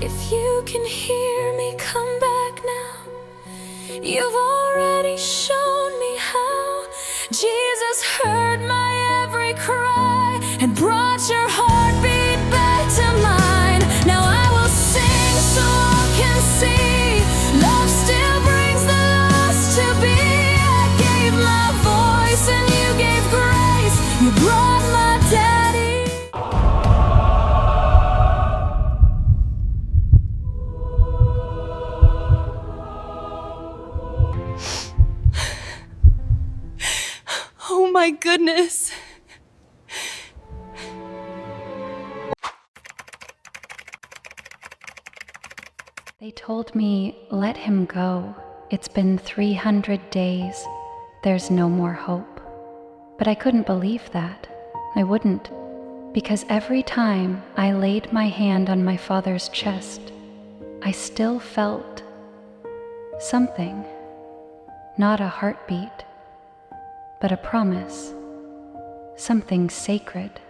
If you can hear me, come back now. You've already shown me how. Jesus heard my every cry and brought your heartbeat back to mine. Now I will sing so all can see. Love still brings the lost to be. I gave my voice and you gave grace. You brought my daddy. Oh my goodness. They told me, let him go. It's been 300 days. There's no more hope. But I couldn't believe that. I wouldn't. Because every time I laid my hand on my father's chest, I still felt something. Not a heartbeat, but a promise. Something sacred.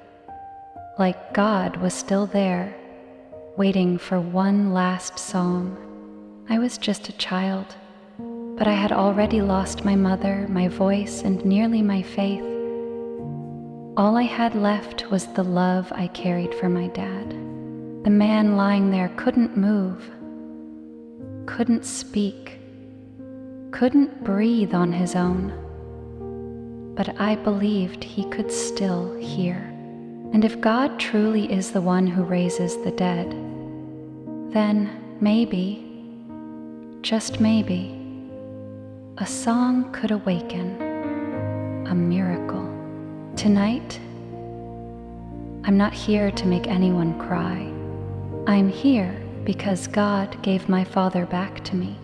Like God was still there, waiting for one last song. I was just a child, but I had already lost my mother, my voice, and nearly my faith. All I had left was the love I carried for my dad. The man lying there couldn't move, couldn't speak, couldn't breathe on his own. But I believed he could still hear. And if God truly is the one who raises the dead, then maybe, just maybe, a song could awaken, a miracle. Tonight, I'm not here to make anyone cry. I'm here because God gave my father back to me,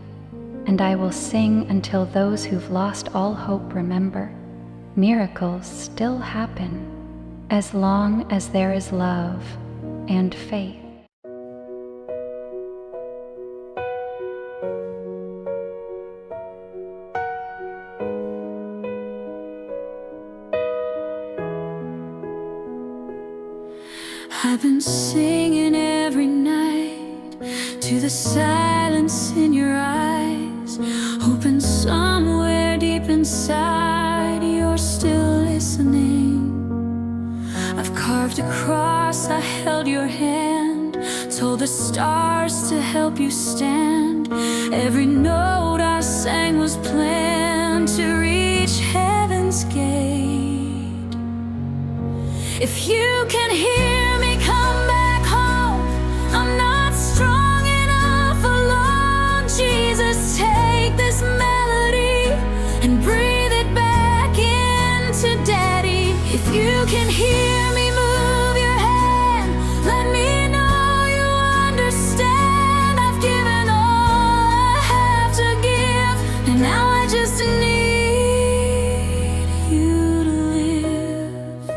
and I will sing until those who've lost all hope remember. Miracles still happen as long as there is love and faith. I've been singing every night to the silence in your eyes, hoping somewhere deep inside you're still listening. I've carved a cross, I held your hand, told the stars to help you stand. Every note I sang was planned to reach heaven's gate. If you can hear me, come back home. I'm not strong enough alone. Jesus, take this melody and breathe it back into Daddy. If you can hear me, move your hand. Let me know you understand. I've given all I have to give, and now I just need you to live.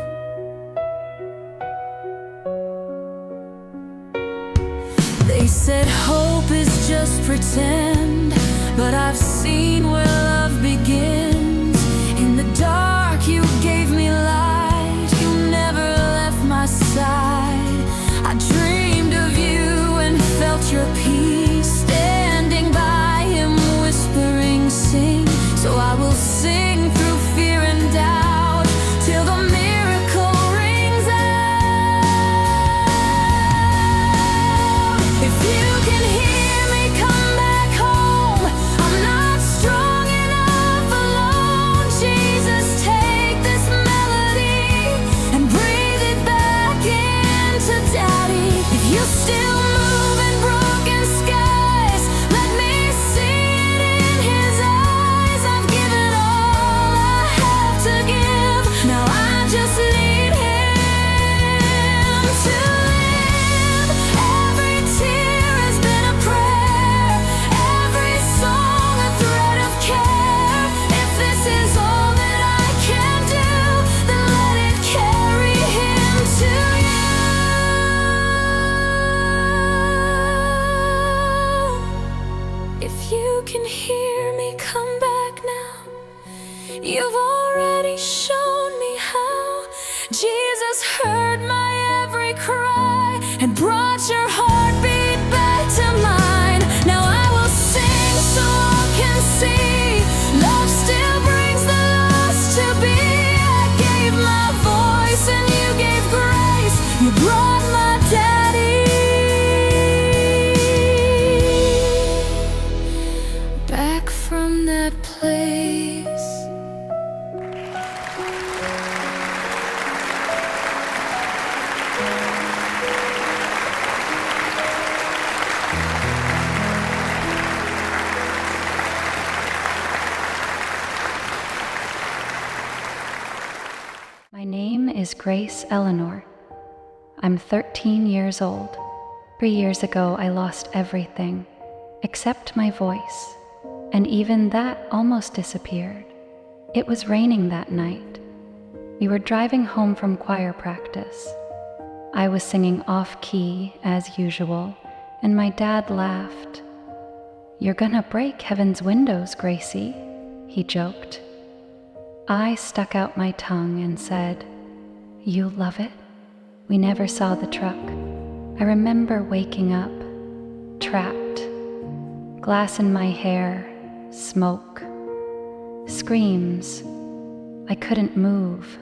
They said hope is just pretend, but I've seen where love begins. In the dark you gave me light, you never left my side. I dreamed of you and felt your peace, standing by him whispering sing. So I will sing through fear and doubt till the miracle rings out. If you can hear me, come back home. I'm not strong enough alone. Jesus, take this melody and breathe it back into Daddy. If you still move in broken skies, let me see it in his eyes. I've given all I have to give, now I just need him to live. Every tear has been a prayer, every song a thread of care. If this is all that I can do, then let it carry him to you. If you can hear me, come back now. You've already shown me how. Jesus heard my every cry and brought your heartbeat back Grace Eleanor. I'm 13 years old. 3 years ago, I lost everything except my voice, and even that almost disappeared. It was raining that night. We were driving home from choir practice. I was singing off-key as usual, and my dad laughed. "You're gonna break heaven's windows, Gracie," he joked. I stuck out my tongue and said, "You love it?" We never saw the truck. I remember waking up, trapped, glass in my hair, smoke, screams. I couldn't move.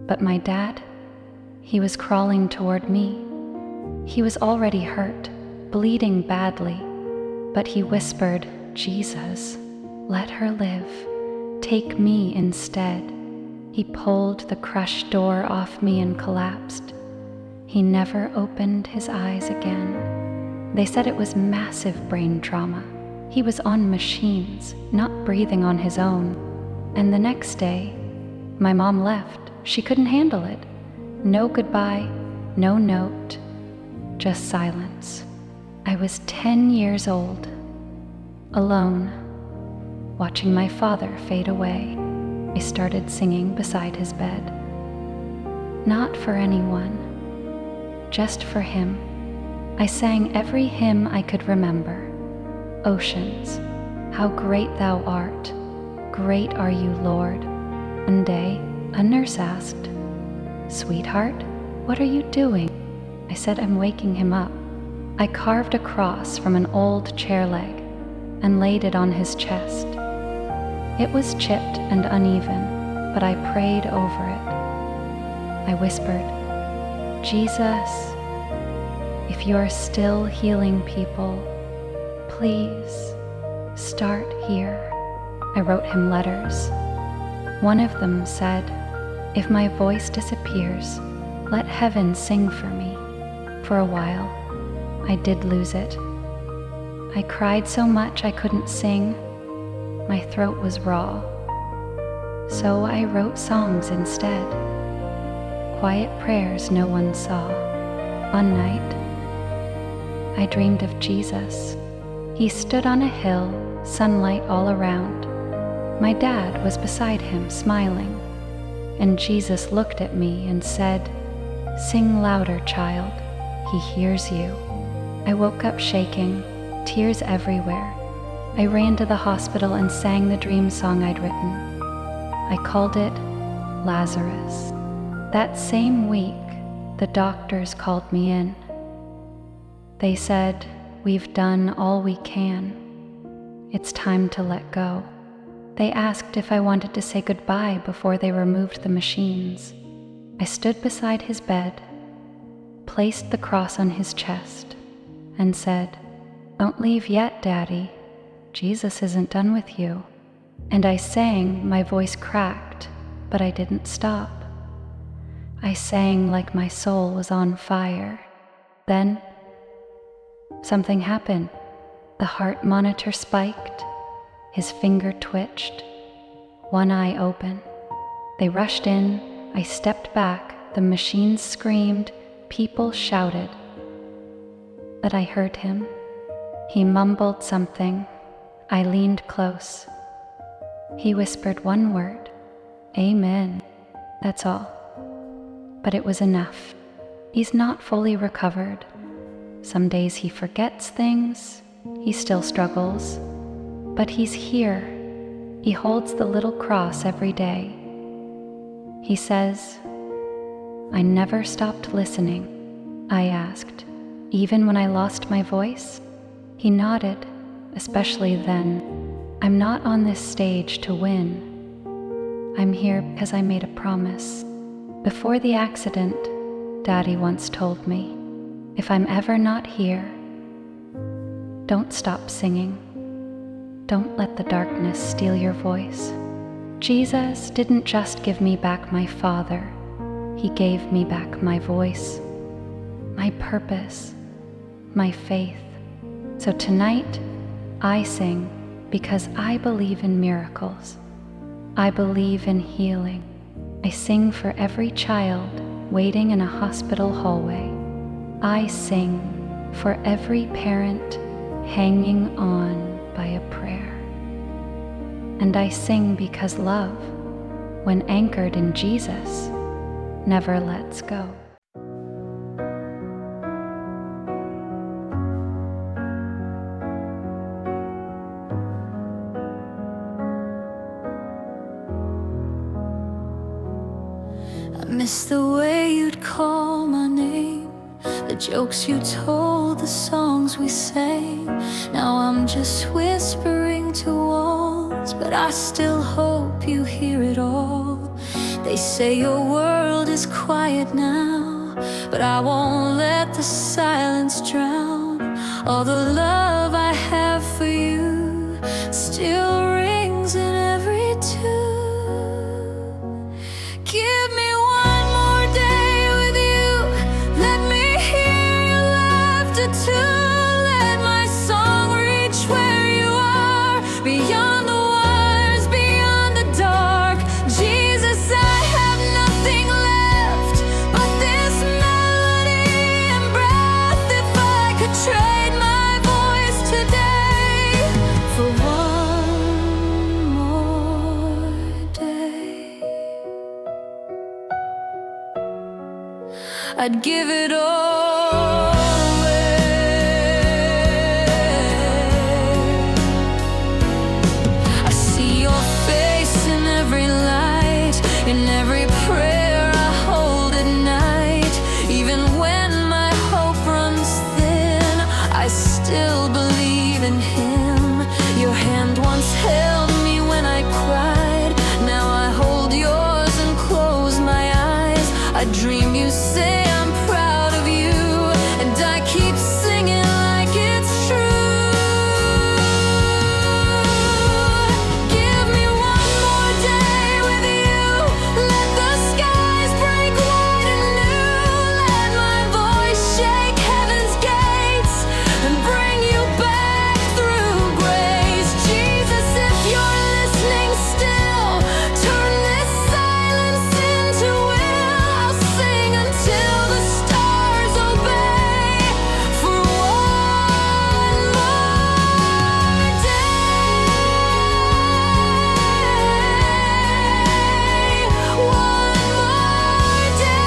But my dad, he was crawling toward me. He was already hurt, bleeding badly, but he whispered, "Jesus, let her live. Take me instead." He pulled the crushed door off me and collapsed. He never opened his eyes again. They said it was massive brain trauma. He was on machines, not breathing on his own. And the next day, my mom left. She couldn't handle it. No goodbye, no note, just silence. I was 10 years old, alone, watching my father fade away. I started singing beside his bed. Not for anyone, just for him. I sang every hymn I could remember. Oceans, how great thou art. Great are you, Lord. One day, a nurse asked, "Sweetheart, what are you doing?" I said, "I'm waking him up." I carved a cross from an old chair leg and laid it on his chest. It was chipped and uneven, but I prayed over it. I whispered, "Jesus, if you're still healing people, please start here." I wrote him letters. One of them said, "If my voice disappears, let heaven sing for me." For a while, I did lose it. I cried so much I couldn't sing. My throat was raw. So I wrote songs instead. Quiet prayers no one saw. One night, I dreamed of Jesus. He stood on a hill, sunlight all around. My dad was beside him, smiling, and Jesus looked at me and said, "Sing louder, child. He hears you." I woke up shaking, tears everywhere. I ran to the hospital and sang the dream song I'd written. I called it Lazarus. That same week, the doctors called me in. They said, "We've done all we can. It's time to let go." They asked if I wanted to say goodbye before they removed the machines. I stood beside his bed, placed the cross on his chest, and said, "Don't leave yet, Daddy. Jesus isn't done with you." And I sang, my voice cracked, but I didn't stop. I sang like my soul was on fire. Then, something happened. The heart monitor spiked. His finger twitched. One eye open. They rushed in. I stepped back. The machines screamed. People shouted. But I heard him. He mumbled something. I leaned close. He whispered one word, "Amen." That's all. But it was enough. He's not fully recovered. Some days he forgets things. He still struggles. But he's here. He holds the little cross every day. He says, "I never stopped listening." I asked, "Even when I lost my voice?" He nodded, especially then. "I'm not on this stage to win. I'm here because I made a promise. Before the accident, Daddy once told me, if I'm ever not here, don't stop singing. Don't let the darkness steal your voice." Jesus didn't just give me back my father. He gave me back my voice, my purpose, my faith. So tonight, I sing because I believe in miracles. I believe in healing, I sing for every child waiting in a hospital hallway. I sing for every parent hanging on by a prayer. And I sing because love, when anchored in Jesus, never lets go. I miss the way you'd call my name, the jokes you told, the songs we sang. Now I'm just whispering to walls, but I still hope you hear it all. They say your world is quiet now, but I won't let the silence drown. All the love I have for you still rings in every tune. Give me one more day with you, let me hear your laughter too. Let my song reach where you are, beyond the wires, beyond the dark. Jesus, I have nothing left but this melody and breath. If I could trade my voice today for one more day, I'd give it all away. I see your face in every light, in every prayer I hold at night. Even when my hope runs thin, I still believe in Him. Your hand once held me when I cried, now I hold yours and close my eyes. I dream you say I'm proud of you, and I keep singing like it's true. Give me one more day with you, let the skies break wide anew. Let my voice shake heaven's gates and bring you back through grace. Jesus, if you're listening still, turn this silence into will. I'll sing until the stars obey for one more day. One more day.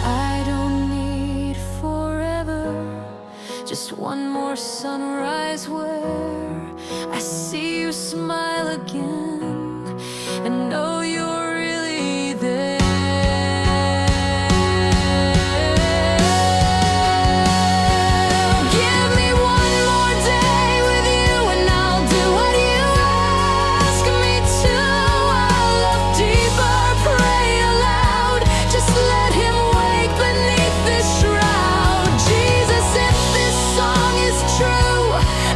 I don't need forever, just one more sunrise where I see you smile again and know you're really there. Give me one more day with you, and I'll do what you ask me to. I'll love deeper, pray aloud, just let Him wake beneath this shroud. Jesus, if this song is true,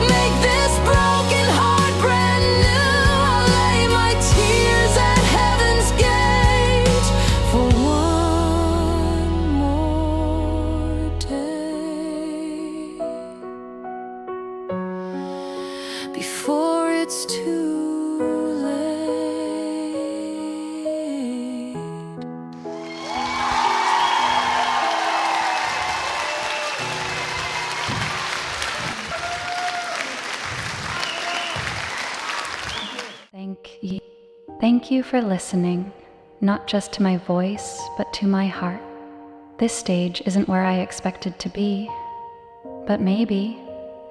make this broken heart brand new. I'll lay my tears at heaven's gate for one more day, before it's too late. Thank you for listening, not just to my voice, but to my heart. This stage isn't where I expected to be, but maybe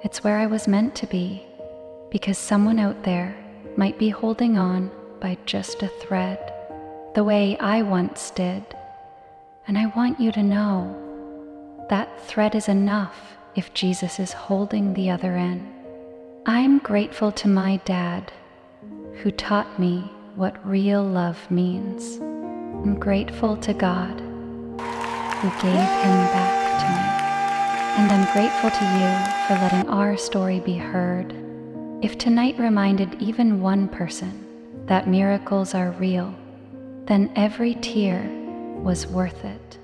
it's where I was meant to be, because someone out there might be holding on by just a thread, the way I once did. And I want you to know that thread is enough if Jesus is holding the other end. I'm grateful to my dad, who taught me what real love means. I'm grateful to God, who gave Him back to me. And I'm grateful to you for letting our story be heard. If tonight reminded even one person that miracles are real, then every tear was worth it.